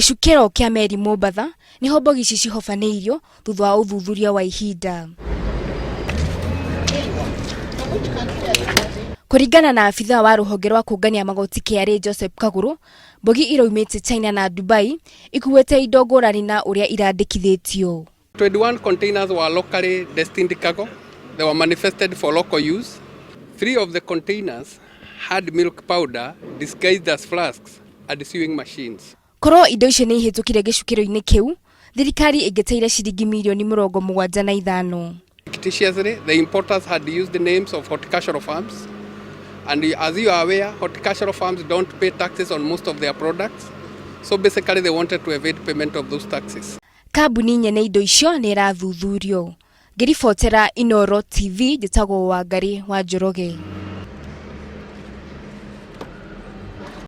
Gicukiro kia Meri Mombatha niho mbogi ici cihofanĩirio thutha wa ũthuthuria wa ihinda. Kũringana na afitha wa rũhonge rwa kũngania magoti KRA Joseph Kaguru, mbogi iroimĩte China na Dubai ikuĩte indo ngũrani na ũrĩa irandĩkithĩtio. 21 containers were locally destined cargo. They were manifested for local use. 3 of the containers had milk powder disguised as flasks and sewing machines. Korwo indo icio nĩ ihĩtũkire gĩcukĩro-inĩ kĩu, thirikari ĩngĩteire ciringi mirioni 75. Fictitiously, the importers had used the names of horticultural farms, and as you are aware, horticultural farms don't pay taxes on most of their products, so basically they wanted to evade payment of those taxes. Kambuni nyene indo icio nĩ irathuthurio. Ngĩribotera Inooro TV, njĩtagwo Wangari wa Njoroge.